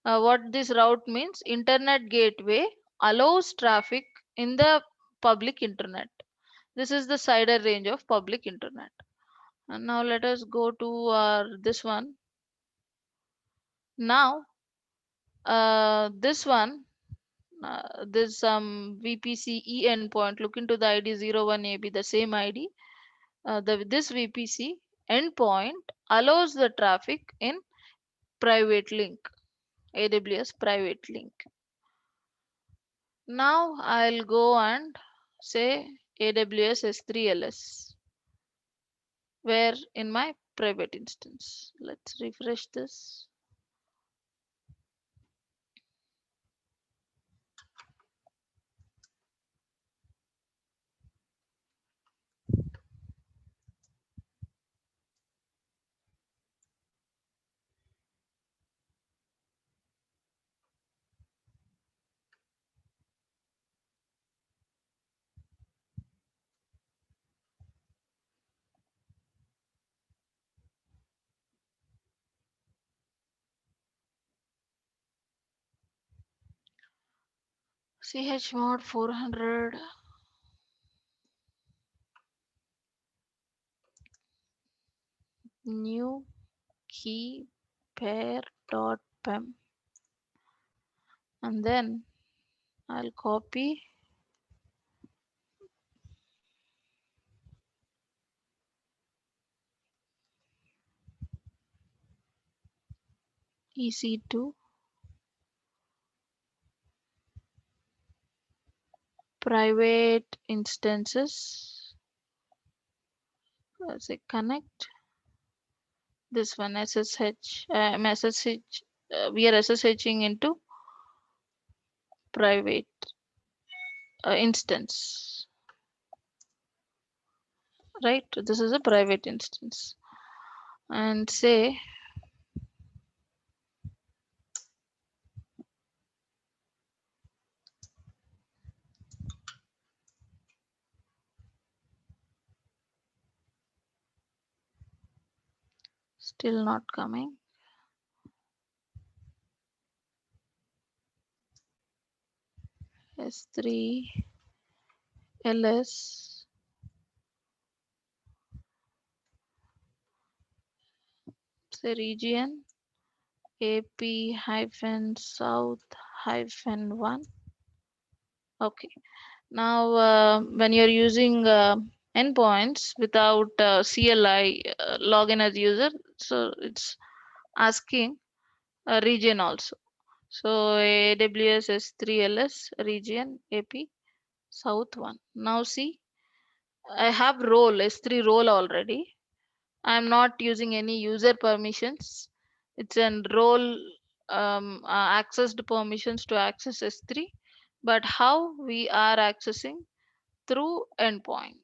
What this route means, internet gateway allows traffic in the public internet. This is the CIDR range of public internet. And now let us go to this one. Now, this one, this VPC endpoint. Look into the ID 01AB, the same ID. This VPC endpoint allows the traffic in private link, AWS private link. Now I'll go and say AWS S3 LS, where in my private instance. Let's refresh this. chmod 400. New key pair dot pem, and then I'll copy EC2 private instances. Say connect this one SSH. SSH. We are SSHing into private instance, right? This is a private instance, and say still not coming. S3 LS say region AP hyphen south hyphen 1. Okay. Now, when you're using endpoints without CLI login as user, so it's asking a region also. So AWS S3 LS region AP South 1. Now see, I have role S3 role already. I'm not using any user permissions. It's an role accessed permissions to access S3. But how we are accessing through endpoint.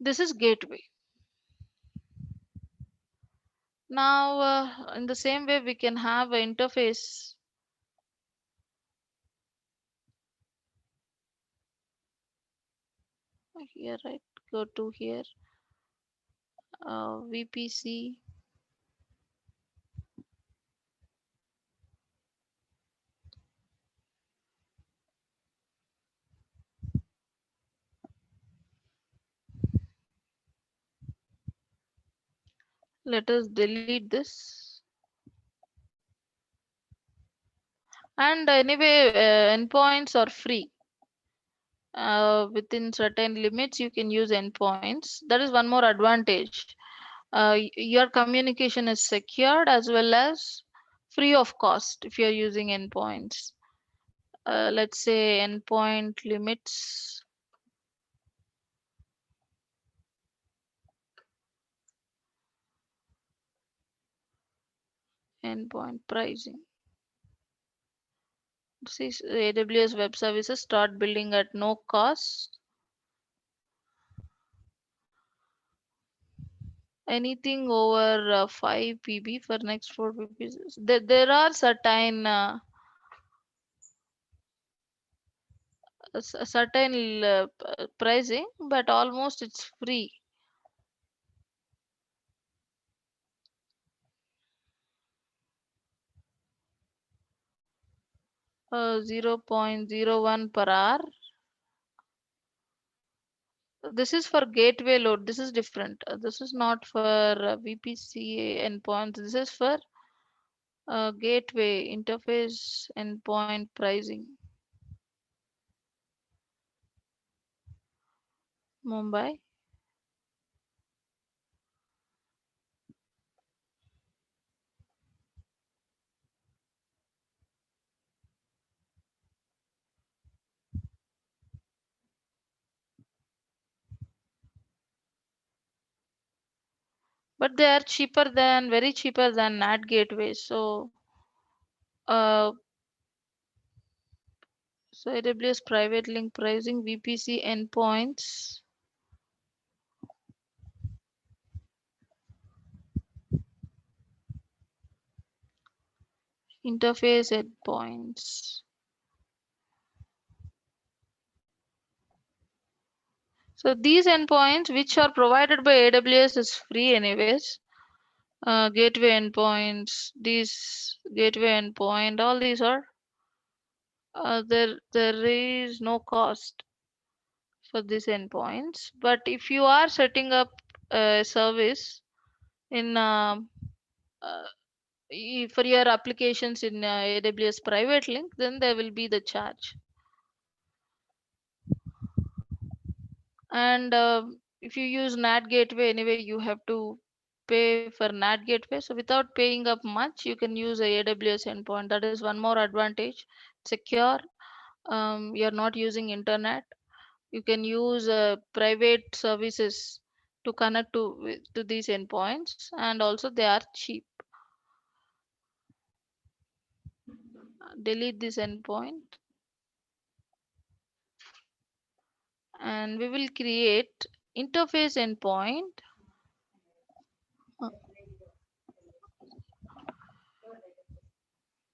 This is gateway. Now, in the same way, we can have an interface. Here, right? Go to here, VPC. Let us delete this. And anyway, endpoints are free. Within certain limits, you can use endpoints. That is one more advantage. Your communication is secured as well as free of cost if you're using endpoints. Let's say endpoint limits. endpoint pricing. This is AWS Web Services. Start building at no cost. Anything over 5 PB for next 4 PBs. There are certain certain pricing, but almost it's free. 0.01 per hour. This is for gateway load. This is different. This is not for VPC endpoints. This is for gateway interface endpoint pricing. Mumbai. But they are cheaper than, very cheaper than NAT gateways. Uh, so AWS private link pricing VPC endpoints. Interface endpoints. So these endpoints which are provided by AWS is free anyways. Gateway endpoints, these gateway endpoint, all these are there is no cost for these endpoints. But if you are setting up a service in uh, for your applications in AWS private link, then there will be the charge. And if you use NAT gateway anyway, you have to pay for NAT gateway. So without paying up much, you can use a AWS endpoint. That is one more advantage. Secure. You're not using internet. You can use private services to connect to these endpoints, and also they are cheap. Delete this endpoint, and we will create interface endpoint. uh,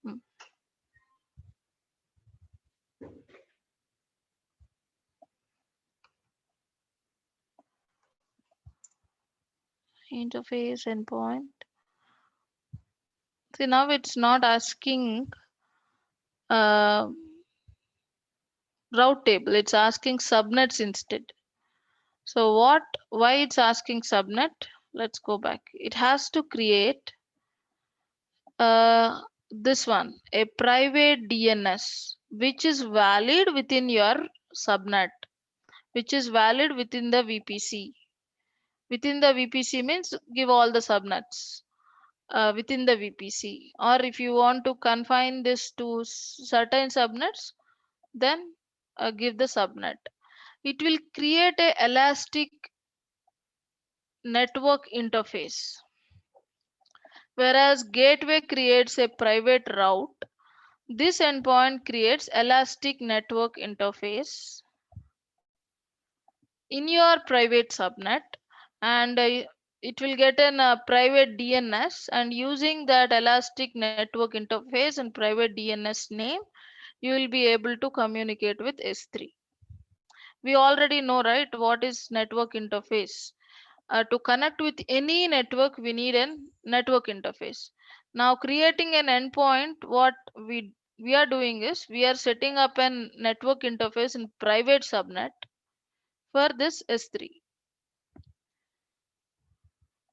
mm, Interface endpoint. See, now it's not asking uh, route table, it's asking subnets instead. So why it's asking subnet? Let's go back. It has to create this one, a private DNS, which is valid within your subnet, which is valid within the VPC. Within the VPC means give all the subnets within the VPC. Or if you want to confine this to certain subnets, then give the subnet. It will create a elastic network interface. Whereas gateway creates a private route, this endpoint creates elastic network interface in your private subnet, and it will get a private DNS, and using that elastic network interface and private DNS name, you will be able to communicate with S3. We already know, right, what is network interface. To connect with any network, we need a network interface. Now creating an endpoint, what we are doing is we are setting up an network interface in private subnet for this S3.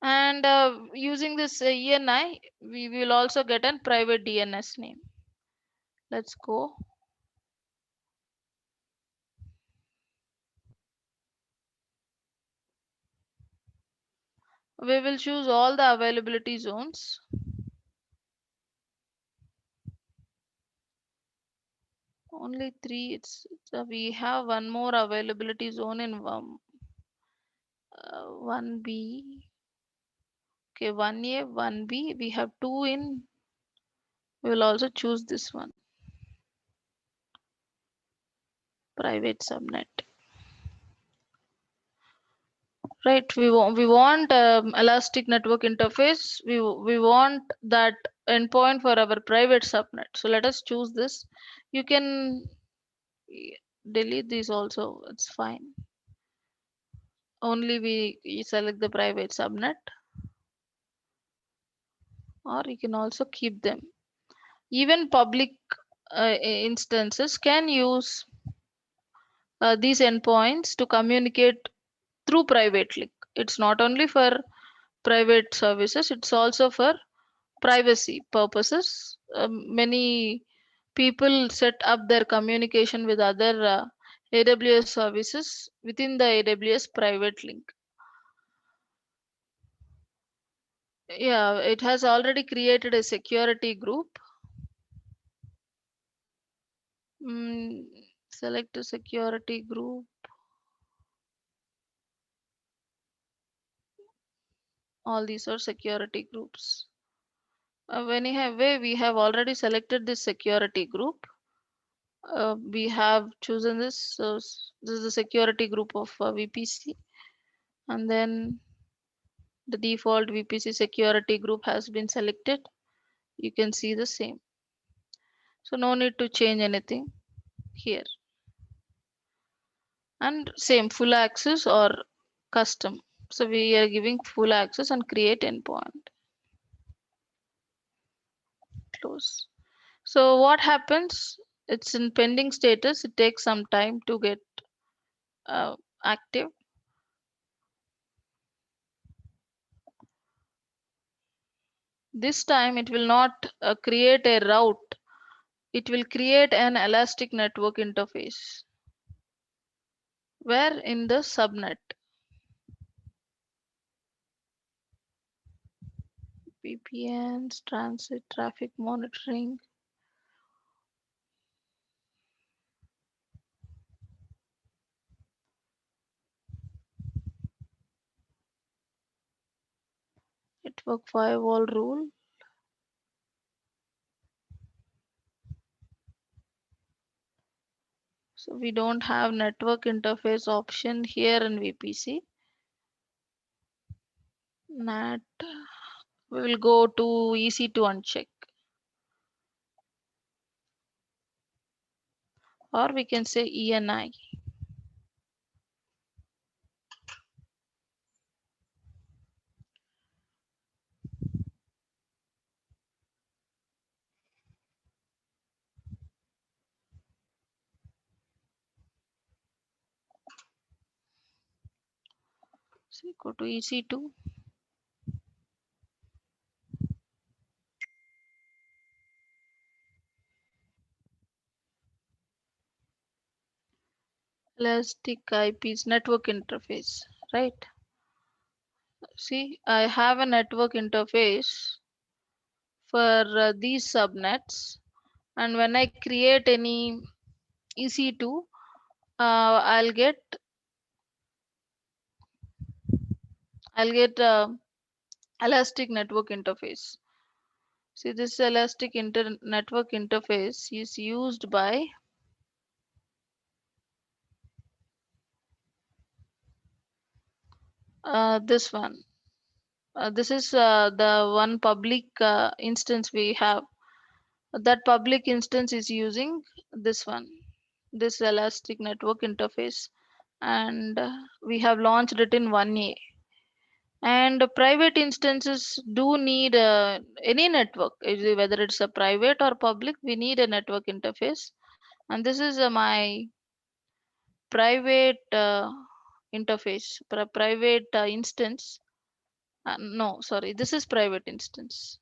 And using this ENI, we will also get a private DNS name. Let's go. We will choose all the availability zones. Only three. We have one more availability zone in 1B. Okay, 1A, 1B. We have two in We will also choose this one, private subnet. Right, we want elastic network interface. We want that endpoint for our private subnet. So let us choose this. You can delete these also. It's fine. Only we select the private subnet, or you can also keep them. Even public instances can use these endpoints to communicate through private link. It's not only for private services, it's also for privacy purposes. Many people set up their communication with other AWS services within the AWS private link. Yeah, it has already created a security group. Mm, Select a security group. All these are security groups. Anyway, we have already selected this security group. We have chosen this. So this is the security group of VPC, and then the default VPC security group has been selected. You can see the same. So no need to change anything here. And same full access or custom. So we are giving full access and create endpoint. Close. So what happens? It's in pending status. It takes some time to get uh, active. This time it will not create a route. It will create an elastic network interface. Where in the subnet? VPNs, transit traffic monitoring. Network firewall rule. So we don't have network interface option here in VPC. NAT. We will go to EC2 and check. Or we can say ENI. So go to EC2. Elastic IP's network interface. Right. See, I have a network interface for these subnets, and when I create any EC2, I'll get elastic network interface. See, this elastic network interface is used by this one. This is the one public instance we have. That public instance is using this one, this elastic network interface, and we have launched it in 1A. And private instances do need any network, whether it's a private or public, we need a network interface. And this is my private interface, private instance. No, sorry, this is private instance.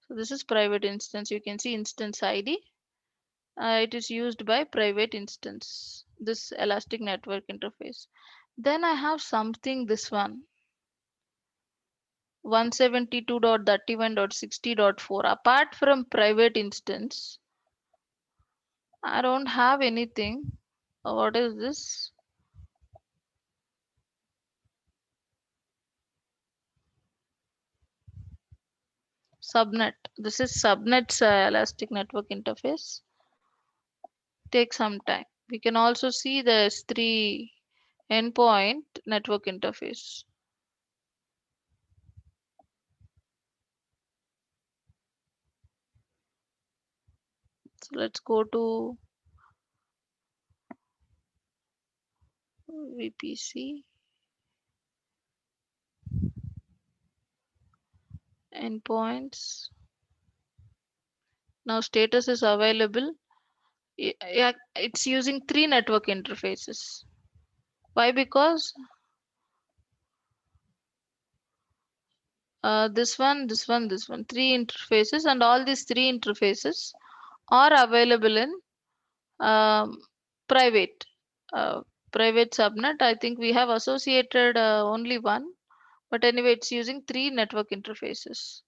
So this is private instance. You can see instance ID. It is used by private instance, this elastic network interface. Then I have something, this one, 172.31.60.4. Apart from private instance, I don't have anything. What is this? Subnet. This is subnet's elastic network interface. Take some time. We can also see the S3 endpoint network interface. So let's go to VPC endpoints. Now status is available. Yeah, it's using three network interfaces. Why? Because this one, three interfaces, and all these three interfaces are available in um, private uh, private subnet. I think we have associated only one, but anyway, it's using three network interfaces,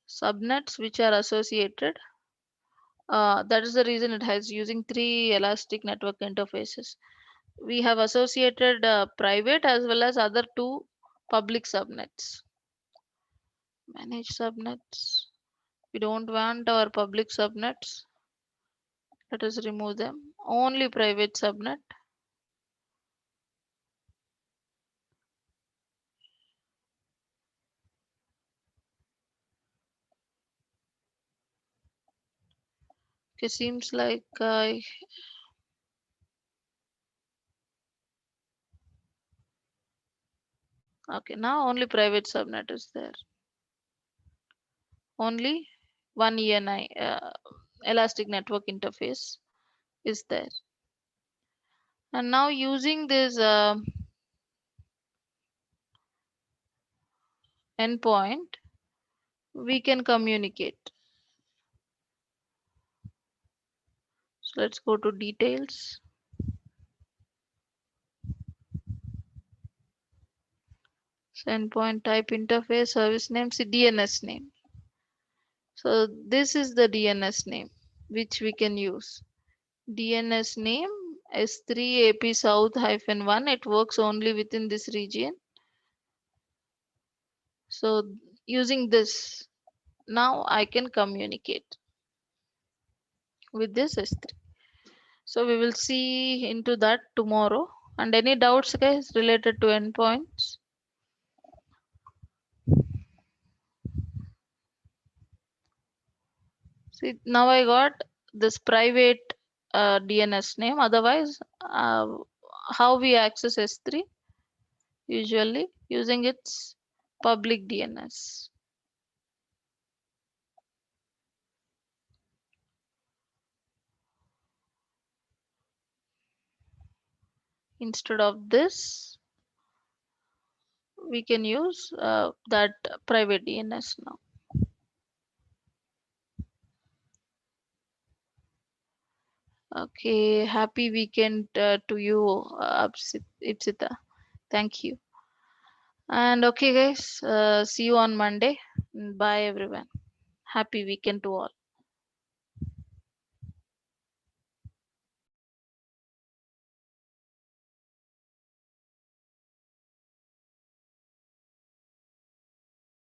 subnets which are associated. That is the reason it has using three elastic network interfaces. We have associated private as well as other two public subnets. Manage subnets. We don't want our public subnets. Let us remove them. Only private subnet. Okay, seems like okay, now only private subnet is there. Only one ENI elastic network interface is there. And now using this endpoint, we can communicate. So let's go to details. So endpoint type interface, service name, see DNS name. So this is the DNS name which we can use. DNS name S3 AP South -1. It works only within this region. So using this, now I can communicate with this S3. So we will see into that tomorrow. And any doubts, guys, related to endpoints? See, now I got this private DNS name. Otherwise, how we access S3? Usually using its public DNS. Instead of this, we can use that private DNS now. Okay, happy weekend to you, Ipsita. Thank you. And okay, guys, see you on Monday. Bye, everyone. Happy weekend to all.